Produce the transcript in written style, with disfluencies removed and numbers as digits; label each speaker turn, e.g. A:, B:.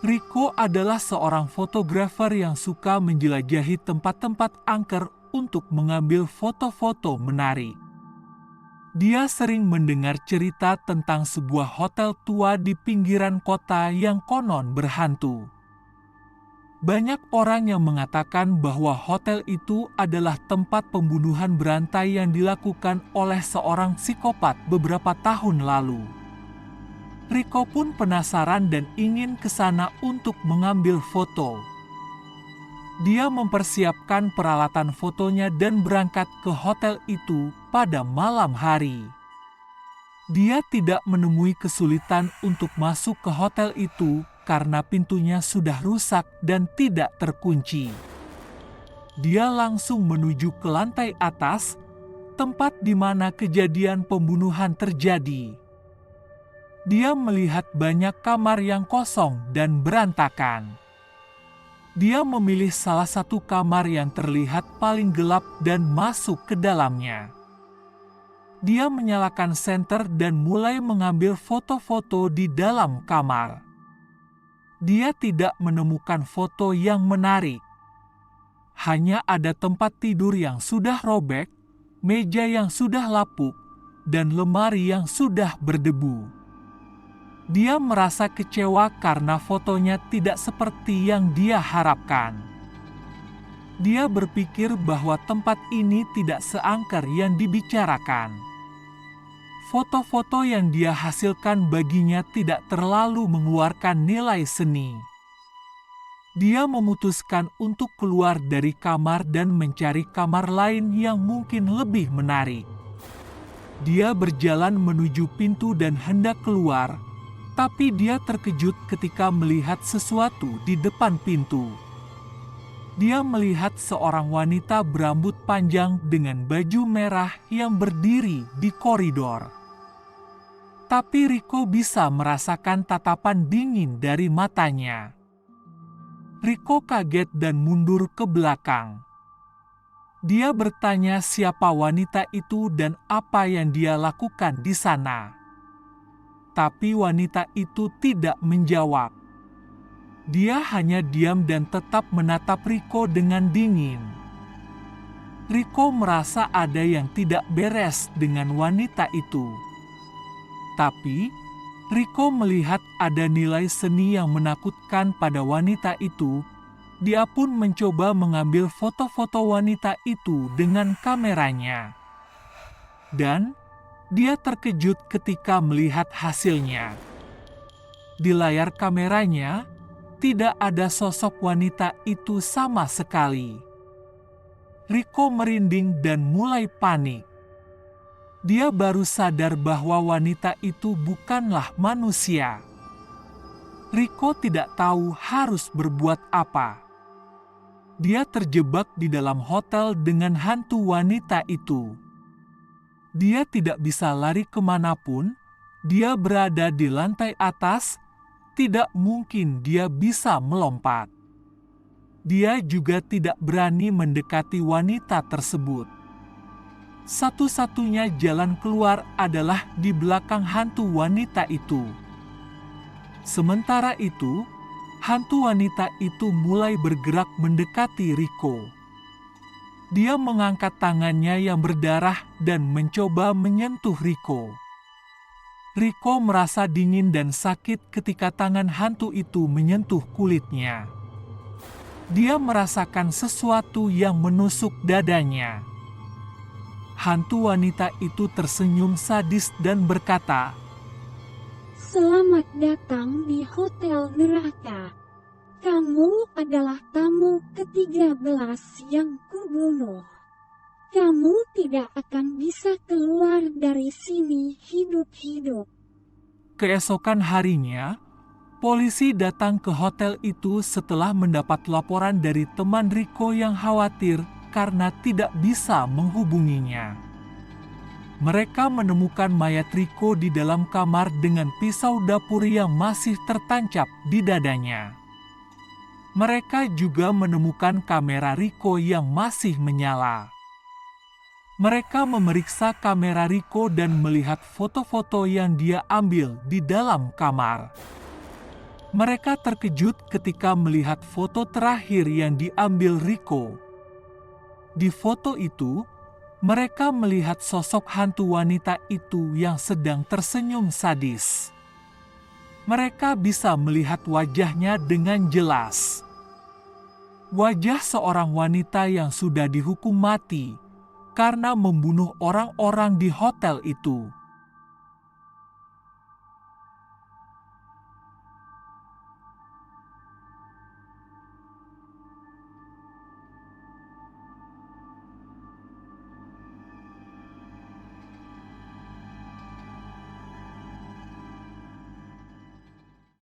A: Rico adalah seorang fotografer yang suka menjelajahi tempat-tempat angker untuk mengambil foto-foto menarik. Dia sering mendengar cerita tentang sebuah hotel tua di pinggiran kota yang konon berhantu. Banyak orang yang mengatakan bahwa hotel itu adalah tempat pembunuhan berantai yang dilakukan oleh seorang psikopat beberapa tahun lalu. Rico pun penasaran dan ingin ke sana untuk mengambil foto. Dia mempersiapkan peralatan fotonya dan berangkat ke hotel itu pada malam hari. Dia tidak menemui kesulitan untuk masuk ke hotel itu karena pintunya sudah rusak dan tidak terkunci. Dia langsung menuju ke lantai atas, tempat di mana kejadian pembunuhan terjadi. Dia melihat banyak kamar yang kosong dan berantakan. Dia memilih salah satu kamar yang terlihat paling gelap dan masuk ke dalamnya. Dia menyalakan senter dan mulai mengambil foto-foto di dalam kamar. Dia tidak menemukan foto yang menarik. Hanya ada tempat tidur yang sudah robek, meja yang sudah lapuk, dan lemari yang sudah berdebu. Dia merasa kecewa karena fotonya tidak seperti yang dia harapkan. Dia berpikir bahwa tempat ini tidak seangker yang dibicarakan. Foto-foto yang dia hasilkan baginya tidak terlalu mengeluarkan nilai seni. Dia memutuskan untuk keluar dari kamar dan mencari kamar lain yang mungkin lebih menarik. Dia berjalan menuju pintu dan hendak keluar, tapi dia terkejut ketika melihat sesuatu di depan pintu. Dia melihat seorang wanita berambut panjang dengan baju merah yang berdiri di koridor. Tapi Rico bisa merasakan tatapan dingin dari matanya. Rico kaget dan mundur ke belakang. Dia bertanya siapa wanita itu dan apa yang dia lakukan di sana. Tapi wanita itu tidak menjawab. Dia hanya diam dan tetap menatap Rico dengan dingin. Rico merasa ada yang tidak beres dengan wanita itu. Tapi, Rico melihat ada nilai seni yang menakutkan pada wanita itu. Dia pun mencoba mengambil foto-foto wanita itu dengan kameranya. Dan dia terkejut ketika melihat hasilnya. Di layar kameranya, tidak ada sosok wanita itu sama sekali. Rico merinding dan mulai panik. Dia baru sadar bahwa wanita itu bukanlah manusia. Rico tidak tahu harus berbuat apa. Dia terjebak di dalam hotel dengan hantu wanita itu. Dia tidak bisa lari kemanapun, dia berada di lantai atas, tidak mungkin dia bisa melompat. Dia juga tidak berani mendekati wanita tersebut. Satu-satunya jalan keluar adalah di belakang hantu wanita itu. Sementara itu, hantu wanita itu mulai bergerak mendekati Rico. Dia mengangkat tangannya yang berdarah dan mencoba menyentuh Rico. Rico merasa dingin dan sakit ketika tangan hantu itu menyentuh kulitnya. Dia merasakan sesuatu yang menusuk dadanya. Hantu wanita itu tersenyum sadis dan berkata,
B: "Selamat datang di Hotel Neraka. Kamu adalah tamu ke-13 yang kubunuh. Kamu tidak akan bisa keluar dari sini hidup-hidup."
A: Keesokan harinya, polisi datang ke hotel itu setelah mendapat laporan dari teman Rico yang khawatir karena tidak bisa menghubunginya. Mereka menemukan mayat Rico di dalam kamar dengan pisau dapur yang masih tertancap di dadanya. Mereka juga menemukan kamera Rico yang masih menyala. Mereka memeriksa kamera Rico dan melihat foto-foto yang dia ambil di dalam kamar. Mereka terkejut ketika melihat foto terakhir yang diambil Rico. Di foto itu, mereka melihat sosok hantu wanita itu yang sedang tersenyum sadis. Mereka bisa melihat wajahnya dengan jelas. Wajah seorang wanita yang sudah dihukum mati karena membunuh orang-orang di hotel itu.